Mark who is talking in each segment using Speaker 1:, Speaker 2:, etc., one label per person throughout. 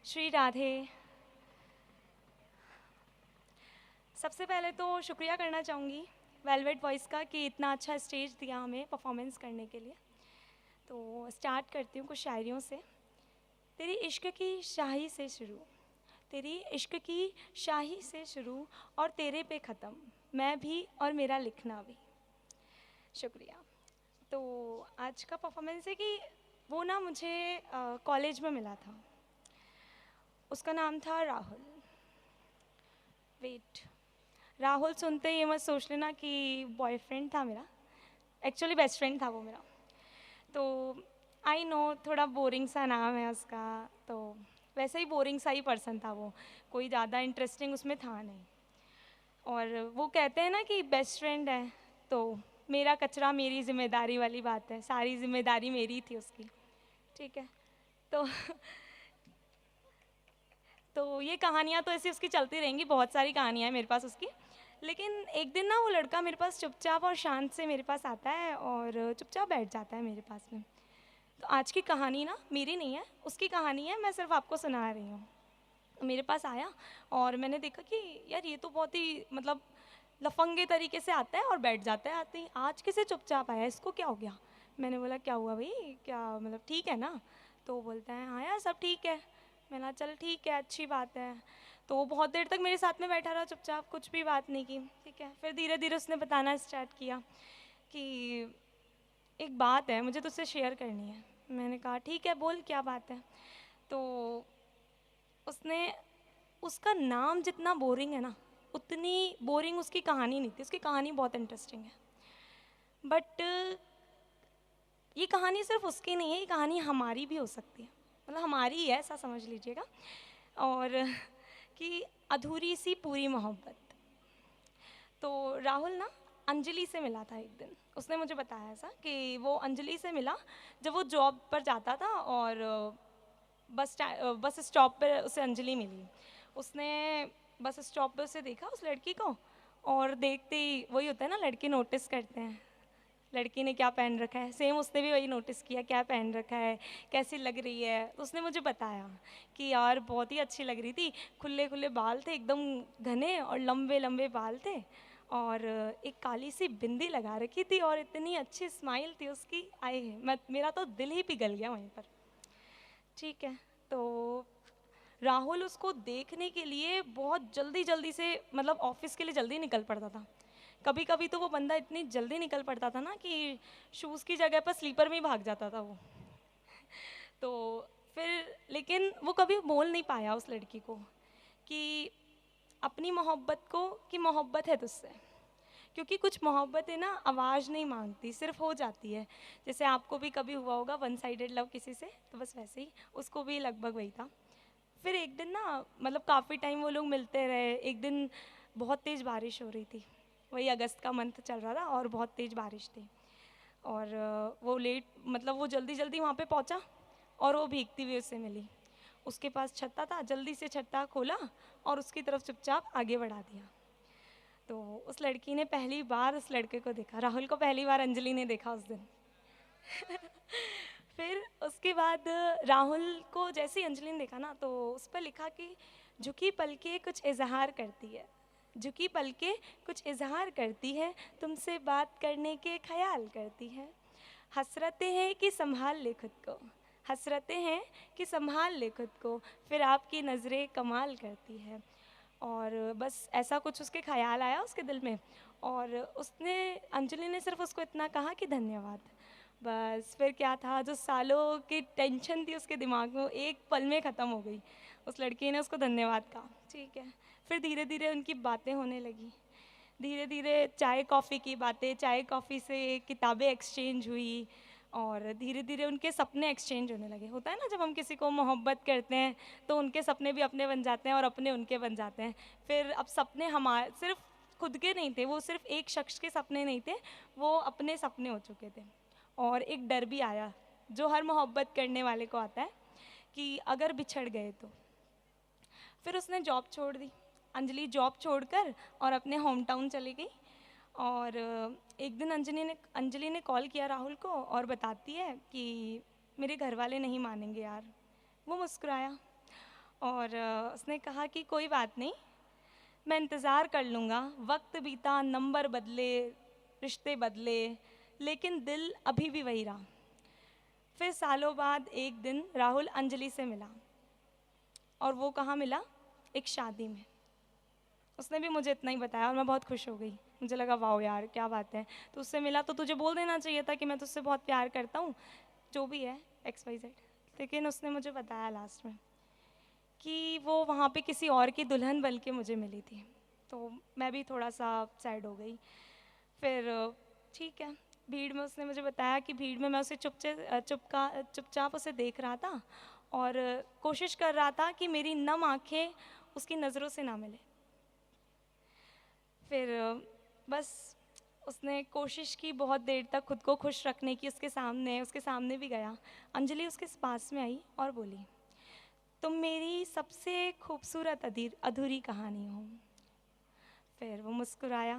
Speaker 1: श्री राधे। सबसे पहले तो शुक्रिया करना चाहूँगी वेलवेट वॉइस का कि इतना अच्छा स्टेज दिया हमें परफॉर्मेंस करने के लिए। तो स्टार्ट करती हूँ कुछ शायरियों से। तेरी इश्क की शाही से शुरू, तेरी इश्क की शाही से शुरू और तेरे पे ख़त्म, मैं भी और मेरा लिखना भी। शुक्रिया। तो आज का परफॉर्मेंस है कि वो ना मुझे कॉलेज में मिला था। उसका नाम था राहुल। वेट, राहुल सुनते ही ये मत सोच लेना कि बॉयफ्रेंड था मेरा। एक्चुअली बेस्ट फ्रेंड था वो मेरा। तो आई नो थोड़ा बोरिंग सा नाम है उसका, तो वैसे ही बोरिंग सा ही पर्सन था वो, कोई ज़्यादा इंटरेस्टिंग उसमें था नहीं। और वो कहते हैं ना कि बेस्ट फ्रेंड है तो मेरा कचरा मेरी जिम्मेदारी वाली बात है, सारी जिम्मेदारी मेरी थी उसकी। ठीक है। तो तो ये कहानियाँ तो ऐसी उसकी चलती रहेंगी, बहुत सारी कहानियाँ हैं मेरे पास उसकी। लेकिन एक दिन ना वो लड़का मेरे पास चुपचाप और शांत से मेरे पास आता है और चुपचाप बैठ जाता है मेरे पास में। तो आज की कहानी ना मेरी नहीं है, उसकी कहानी है, मैं सिर्फ आपको सुना रही हूँ। मेरे पास आया और मैंने देखा कि यार ये तो बहुत ही मतलब लफंगे तरीके से आता है और बैठ जाता है आते ही। आज कैसे चुपचाप आया, इसको क्या हो गया? मैंने बोला क्या हुआ भाई, क्या मतलब ठीक है ना? तो वो बोलता है हाँ यार सब ठीक है। मैंने कहा चल ठीक है, अच्छी बात है। तो वो बहुत देर तक मेरे साथ में बैठा रहा चुपचाप, कुछ भी बात नहीं की। ठीक है, फिर धीरे धीरे उसने बताना स्टार्ट किया कि एक बात है मुझे तुझसे शेयर करनी है। मैंने कहा ठीक है बोल क्या बात है। तो उसने, उसका नाम जितना बोरिंग है ना उतनी बोरिंग उसकी कहानी नहीं थी। उसकी कहानी बहुत इंटरेस्टिंग है, बट ये कहानी सिर्फ उसकी नहीं है, ये कहानी हमारी भी हो सकती है, मतलब हमारी ही है ऐसा समझ लीजिएगा। और कि अधूरी सी पूरी मोहब्बत। तो राहुल ना अंजलि से मिला था एक दिन। उसने मुझे बताया ऐसा कि वो अंजलि से मिला जब वो जॉब पर जाता था और बस स्टॉप पर उसे अंजलि मिली। उसने बस स्टॉप पर उसे देखा उस लड़की को, और देखते ही वही होता है ना, लड़के नोटिस करते हैं लड़की ने क्या पहन रखा है, सेम उसने भी वही नोटिस किया क्या पहन रखा है, कैसी लग रही है। तो उसने मुझे बताया कि यार बहुत ही अच्छी लग रही थी, खुले खुले बाल थे एकदम घने और लंबे लंबे बाल थे, और एक काली सी बिंदी लगा रखी थी और इतनी अच्छी स्माइल थी उसकी, आए मैं मेरा तो दिल ही पिघल गया वहीं पर। ठीक है। तो राहुल उसको देखने के लिए बहुत जल्दी जल्दी से, मतलब ऑफिस के लिए जल्दी निकल पड़ता था। कभी कभी तो वो बंदा इतनी जल्दी निकल पड़ता था ना कि शूज़ की जगह पर स्लीपर में ही भाग जाता था वो। तो फिर लेकिन वो कभी बोल नहीं पाया उस लड़की को कि अपनी मोहब्बत को कि मोहब्बत है तुझसे। क्योंकि कुछ मोहब्बतें ना आवाज़ नहीं मांगती, सिर्फ हो जाती है। जैसे आपको भी कभी हुआ होगा वन साइडेड लव किसी से, तो बस वैसे ही उसको भी लगभग वही था। फिर एक दिन ना मतलब काफ़ी टाइम वो लोग मिलते रहे। एक दिन बहुत तेज़ बारिश हो रही थी, वही अगस्त का मंथ चल रहा था और बहुत तेज़ बारिश थी। और वो लेट मतलब वो जल्दी जल्दी वहाँ पे पहुँचा और वो भीगती हुई उससे मिली। उसके पास छत्ता था, जल्दी से छत्ता खोला और उसकी तरफ चुपचाप आगे बढ़ा दिया। तो उस लड़की ने पहली बार उस लड़के को देखा, राहुल को पहली बार अंजलि ने देखा उस दिन। फिर उसके बाद राहुल को जैसे ही अंजलि ने देखा ना, तो उस पर लिखा कि झुकी पलके कुछ इजहार करती है, झुकी पलके कुछ इजहार करती है, तुमसे बात करने के ख्याल करती है, हसरतें हैं कि संभाल ले खुद को, हसरतें हैं कि संभाल ले खुद को, फिर आपकी नज़रें कमाल करती है। और बस ऐसा कुछ उसके ख्याल आया उसके दिल में, और उसने, अंजलि ने सिर्फ उसको इतना कहा कि धन्यवाद। बस फिर क्या था, जो सालों की टेंशन थी उसके दिमाग में वो एक पल में ख़त्म हो गई। उस लड़की ने उसको धन्यवाद कहा। ठीक है। फिर धीरे धीरे उनकी बातें होने लगी, धीरे धीरे चाय कॉफ़ी की बातें, चाय कॉफ़ी से किताबें एक्सचेंज हुई, और धीरे धीरे उनके सपने एक्सचेंज होने लगे। होता है ना जब हम किसी को मोहब्बत करते हैं तो उनके सपने भी अपने बन जाते हैं और अपने उनके बन जाते हैं। फिर अब सपने हमारे सिर्फ खुद के नहीं थे, वो सिर्फ एक शख्स के सपने नहीं थे, वो अपने सपने हो चुके थे। और एक डर भी आया जो हर मोहब्बत करने वाले को आता है कि अगर बिछड़ गए तो। फिर उसने जॉब छोड़ दी, अंजलि जॉब छोड़कर और अपने होम टाउन चली गई। और एक दिन अंजलि ने कॉल किया राहुल को और बताती है कि मेरे घर वाले नहीं मानेंगे यार। वो मुस्कुराया और उसने कहा कि कोई बात नहीं, मैं इंतज़ार कर लूँगा। वक्त बीता, नंबर बदले, रिश्ते बदले, लेकिन दिल अभी भी वही रहा। फिर सालों बाद एक दिन राहुल अंजलि से मिला, और वो कहाँ मिला? एक शादी में। उसने भी मुझे इतना ही बताया और मैं बहुत खुश हो गई। मुझे लगा वाओ यार क्या बात है, तो उससे मिला तो तुझे बोल देना चाहिए था कि मैं तुझसे बहुत प्यार करता हूँ, जो भी है XYZ। लेकिन उसने मुझे बताया लास्ट में कि वो वहाँ पे किसी और की दुल्हन बन के मुझे मिली थी। तो मैं भी थोड़ा सा सैड हो गई। फिर ठीक है, भीड़ में उसने मुझे बताया कि भीड़ में मैं उसे चुपचाप उसे देख रहा था, और कोशिश कर रहा था कि मेरी नम आंखें उसकी नज़रों से ना मिले। फिर बस उसने कोशिश की बहुत देर तक खुद को खुश रखने की, उसके सामने भी गया। अंजलि उसके पास में आई और बोली, तुम मेरी सबसे खूबसूरत अधूरी कहानी हो। फिर वो मुस्कुराया,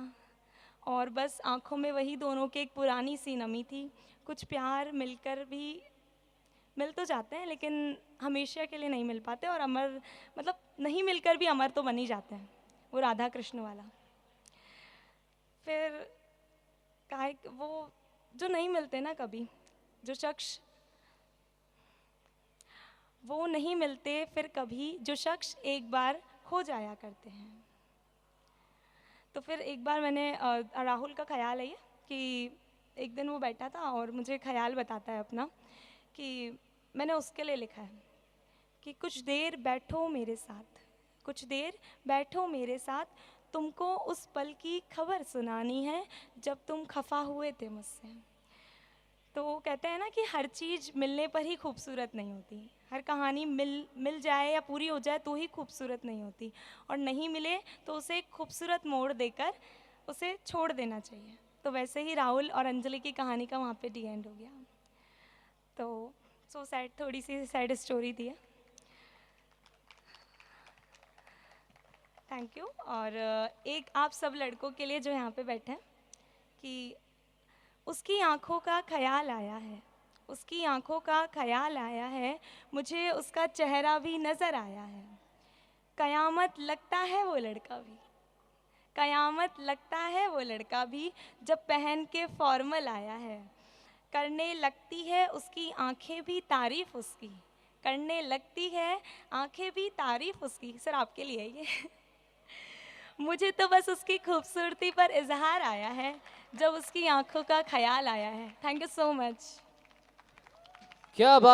Speaker 1: और बस आंखों में वही दोनों के एक पुरानी सी नमी थी। कुछ प्यार मिलकर भी मिल तो जाते हैं, लेकिन हमेशा के लिए नहीं मिल पाते, और अमर मतलब नहीं मिलकर भी अमर तो बन ही जाते हैं, वो राधा कृष्ण वाला। फिर काहे वो जो नहीं मिलते ना कभी, जो शख्स वो नहीं मिलते फिर कभी, जो शख्स एक बार हो जाया करते हैं। तो फिर एक बार मैंने राहुल का ख्याल है ये, कि एक दिन वो बैठा था और मुझे ख्याल बताता है अपना, कि मैंने उसके लिए लिखा है कि कुछ देर बैठो मेरे साथ, कुछ देर बैठो मेरे साथ, तुमको उस पल की खबर सुनानी है जब तुम खफा हुए थे मुझसे। तो वो कहते हैं ना कि हर चीज़ मिलने पर ही खूबसूरत नहीं होती, हर कहानी मिल जाए या पूरी हो जाए तो ही खूबसूरत नहीं होती, और नहीं मिले तो उसे एक खूबसूरत मोड़ देकर उसे छोड़ देना चाहिए। तो वैसे ही राहुल और अंजलि की कहानी का वहाँ पे डी एंड हो गया। तो सो सैड, थोड़ी सी सैड स्टोरी थी। Thank you. और एक आप सब लड़कों के लिए जो यहाँ पे बैठे हैं, कि उसकी आंखों का ख्याल आया है, उसकी आंखों का ख्याल आया है, मुझे उसका चेहरा भी नज़र आया है। कयामत लगता है वो लड़का भी, कयामत लगता है वो लड़का भी, जब पहन के फॉर्मल आया है। करने लगती है उसकी आंखें भी तारीफ उसकी, करने लगती है आंखें भी तारीफ उसकी। सर आपके लिए है ये। मुझे तो बस उसकी खूबसूरती पर इजहार आया है, जब उसकी आंखों का ख्याल आया है। Thank you so much.
Speaker 2: क्या बात